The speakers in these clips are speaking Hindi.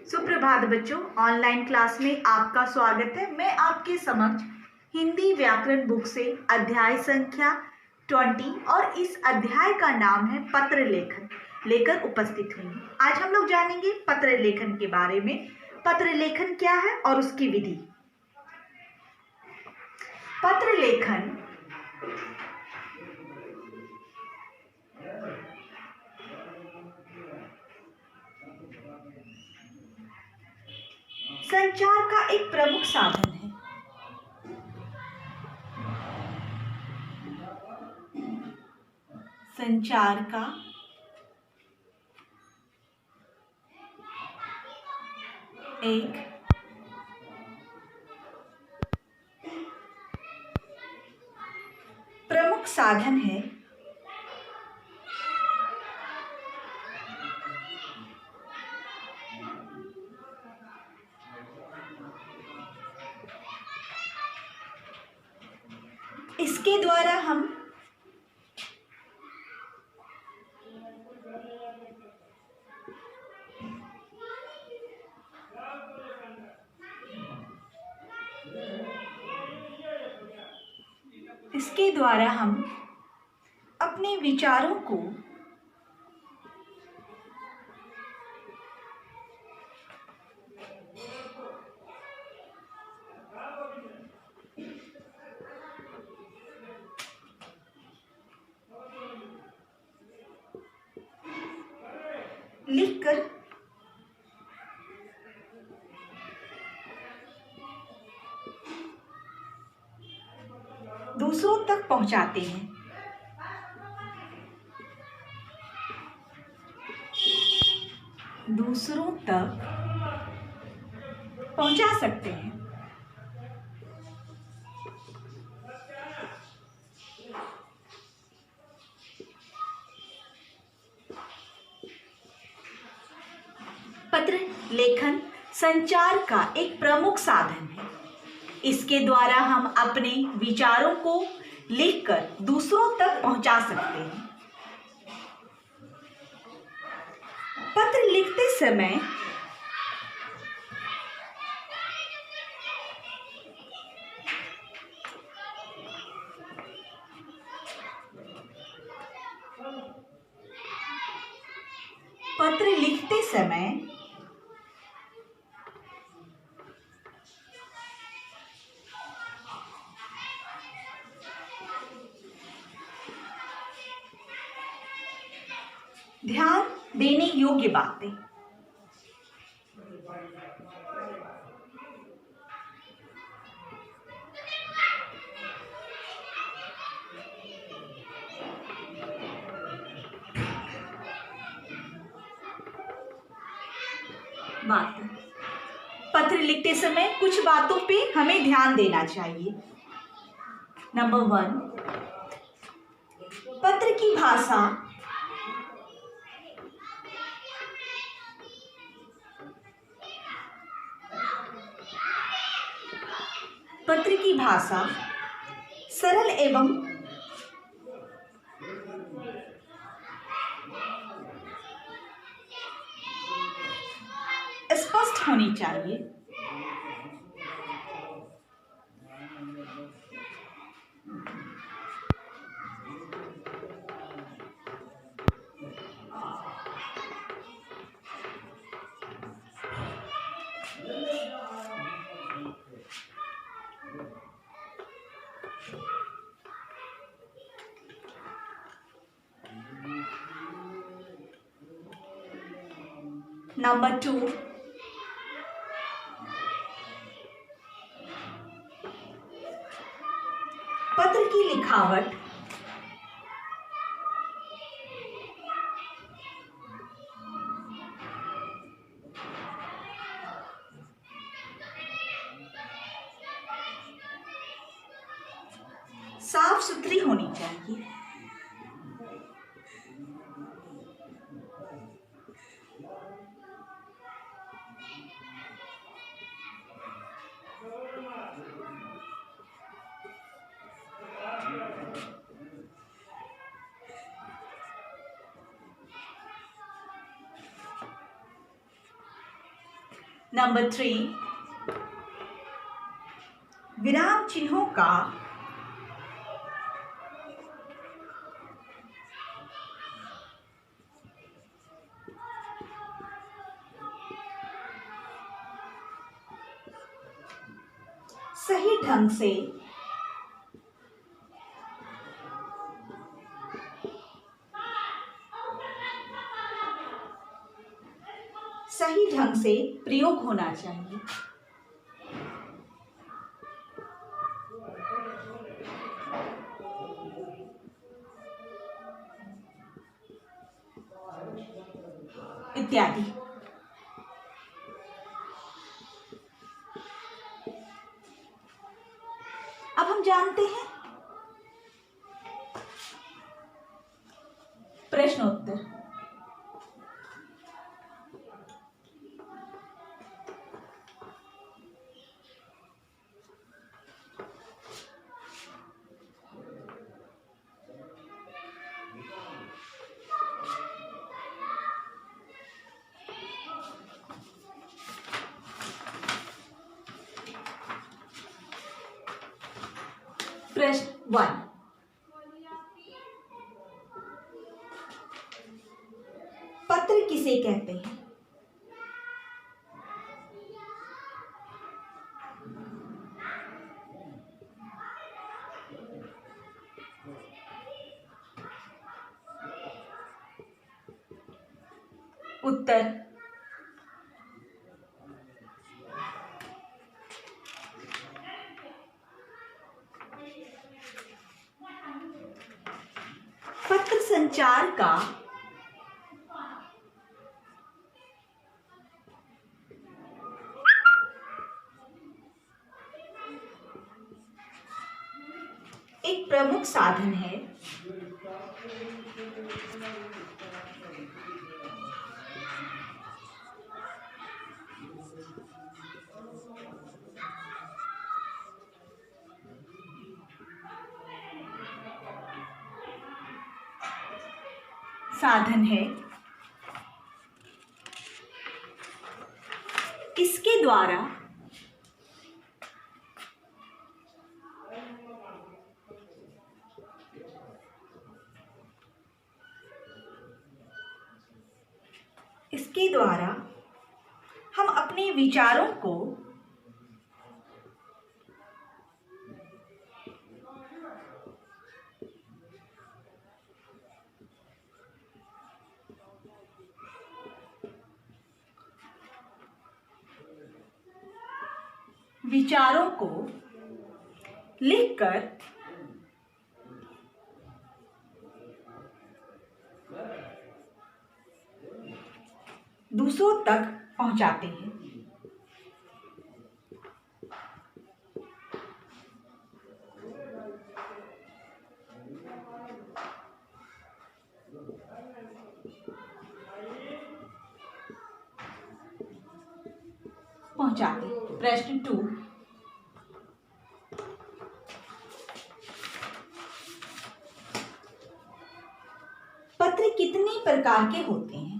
सुप्रभात बच्चों, ऑनलाइन क्लास में आपका स्वागत है। मैं आपके समक्ष हिंदी व्याकरण बुक से अध्याय संख्या 20 और इस अध्याय का नाम है पत्र लेखन लेकर उपस्थित हुई। आज हम लोग जानेंगे पत्र लेखन के बारे में। पत्र लेखन क्या है और उसकी विधि। पत्र लेखन संचार का एक प्रमुख साधन है। संचार का एक प्रमुख साधन है। इसके द्वारा हम अपने विचारों को लिखकर दूसरों तक पहुंचाते हैं। दूसरों तक पहुंचा सकते हैं। पत्र लेखन संचार का एक प्रमुख साधन है। इसके द्वारा हम अपने विचारों को लिखकर दूसरों तक पहुंचा सकते हैं। पत्र लिखते समय ध्यान देने योग्य बातें। पत्र लिखते समय कुछ बातों पे हमें ध्यान देना चाहिए। नंबर 1, पत्र की भाषा सरल एवं स्पष्ट होनी चाहिए। नंबर 2, पत्र की लिखावट साफ सुथरी होनी चाहिए। नंबर 3, विराम चिन्हों का सही ढंग से प्रयोग होना चाहिए। इत्यादि। अब हम जानते हैं प्रश्नोत्तर। प्रश्न 1, पत्र किसे कहते हैं? उत्तर, पत्र संचार का एक प्रमुख साधन है। इसके द्वारा हम अपने विचारों को लिखकर दूसरों तक पहुंचाते हैं। प्रश्न 2, पत्र कितने प्रकार के होते हैं?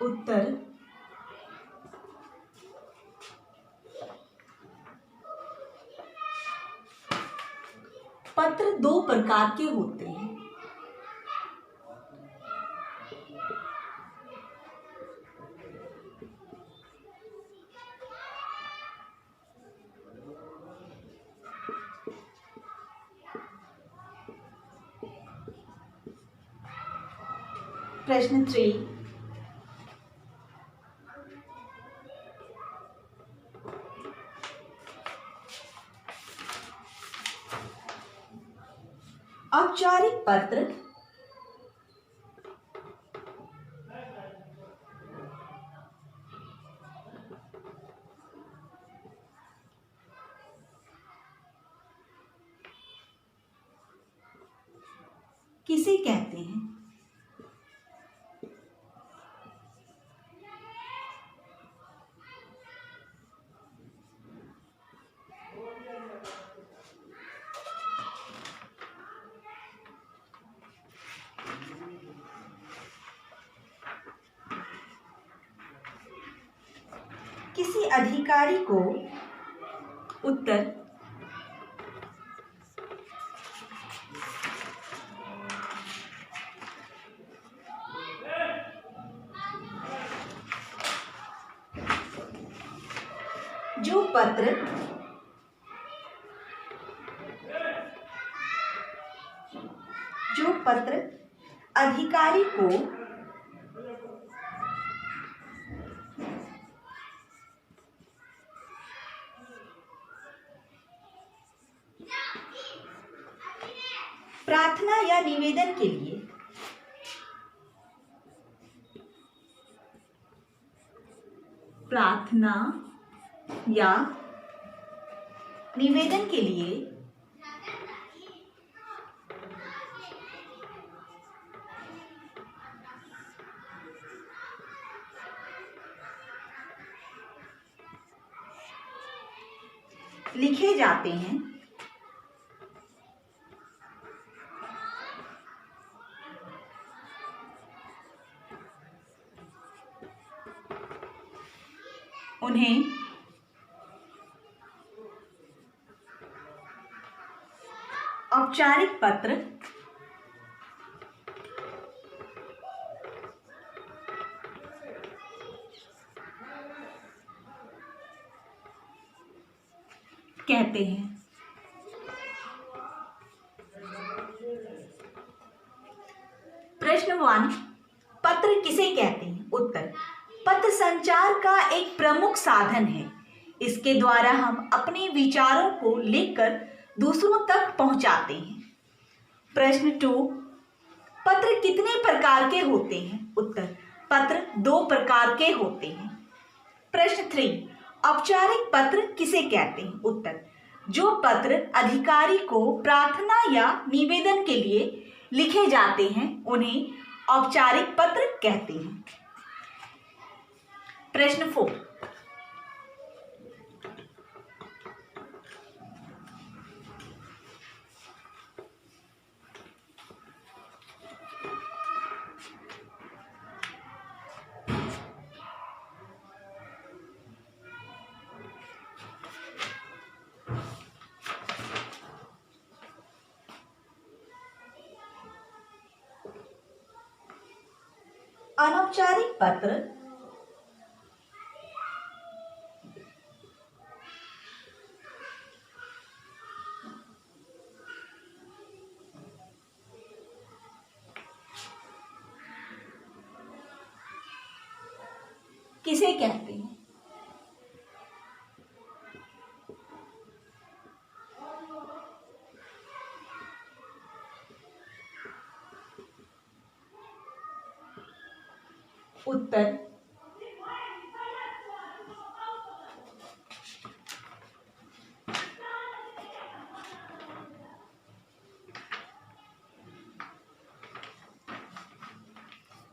उत्तर, पत्र 2 प्रकार के होते हैं। प्रश्न 3, औपचारिक पत्र किसे कहते हैं? किसी अधिकारी को उत्तर जो पत्र अधिकारी को प्रार्थना या निवेदन के लिए लिखे जाते हैं, उन्हें औपचारिक पत्र कहते हैं। प्रश्न 1, पत्र किसे कहते हैं? उत्तर, पत्र संचार का एक प्रमुख साधन है। इसके द्वारा हम अपने विचारों को लिखकर दूसरों तक पहुंचाते हैं। प्रश्न 2, पत्र कितने प्रकार के होते हैं? उत्तर, पत्र 2 प्रकार के होते हैं। प्रश्न 3, औपचारिक पत्र किसे कहते हैं? उत्तर, जो पत्र अधिकारी को प्रार्थना या निवेदन के लिए लिखे जाते हैं उन्हें औपचारिक पत्र कहते हैं। प्रश्न 4, अनौपचारिक पत्र किसे कहते हैं? उत्तर,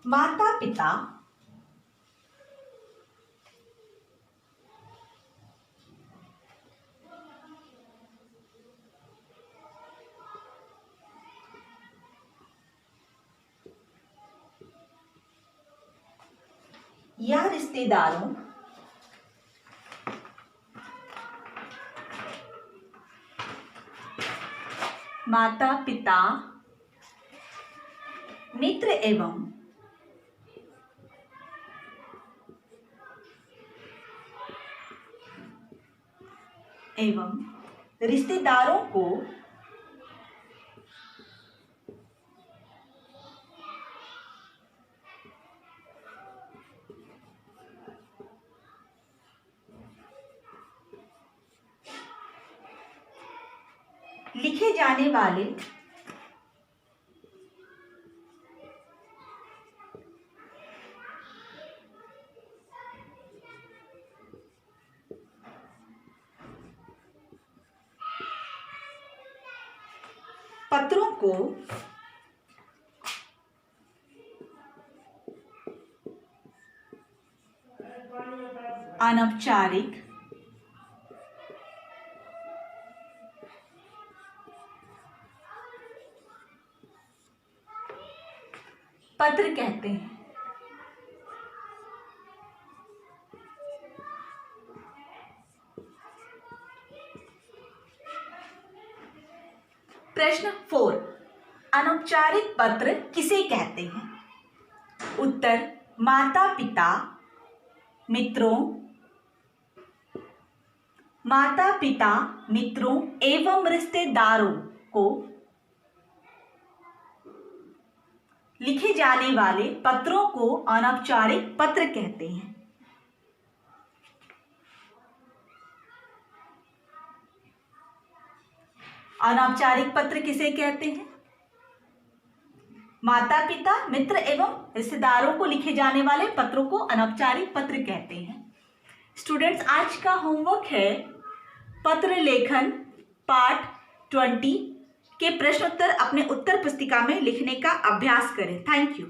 माता पिता या रिश्तेदारों माता पिता मित्र एवं रिश्तेदारों को लिखे जाने वाले पत्रों को अनौपचारिक पत्र कहते हैं। प्रश्न 4, अनौपचारिक पत्र किसे कहते हैं? उत्तर, माता पिता मित्रों एवं रिश्तेदारों को लिखे जाने वाले पत्रों को अनौपचारिक पत्र कहते हैं। अनौपचारिक पत्र किसे कहते हैं? माता पिता मित्र एवं रिश्तेदारों को लिखे जाने वाले पत्रों को अनौपचारिक पत्र कहते हैं। स्टूडेंट्स, आज का होमवर्क है पत्र लेखन पार्ट 20 के प्रश्न उत्तर अपने उत्तर पुस्तिका में लिखने का अभ्यास करें। Thank you.